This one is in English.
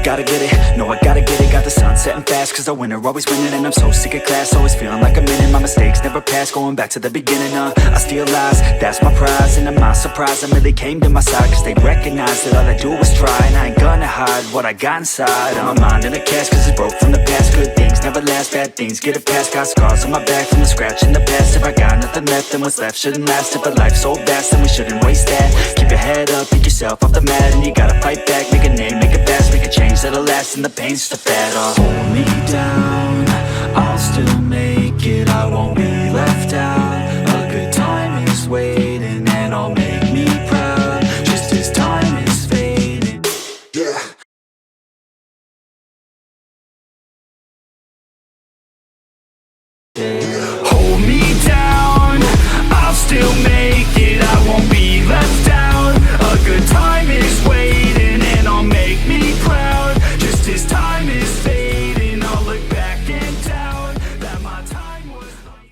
Gotta get it, no I gotta get it. Got the sun setting fast cause I winner, always winning. And I'm so sick of class, always feeling like I'm in it. My mistakes never pass, going back to the beginning. I steal lies, that's my prize. And I'm not surprised I really came to my side, cause they recognize that all I do is try. And I ain't gonna hide what I got inside. My mind in a cast cause it's broke from the past. Good things never last, bad things get it past. Got scars on my back from the scratch in the past. If I got nothing left, then what's left shouldn't last. If a life's so vast, then we shouldn't waste that. Keep your head up, pick yourself off the mat. And you gotta fight back, make a name, make it fast. Make a change that'll last, and the pain's the fat. Hold me down, I'll still make it. I won't be left out. A good time is waiting, and I'll make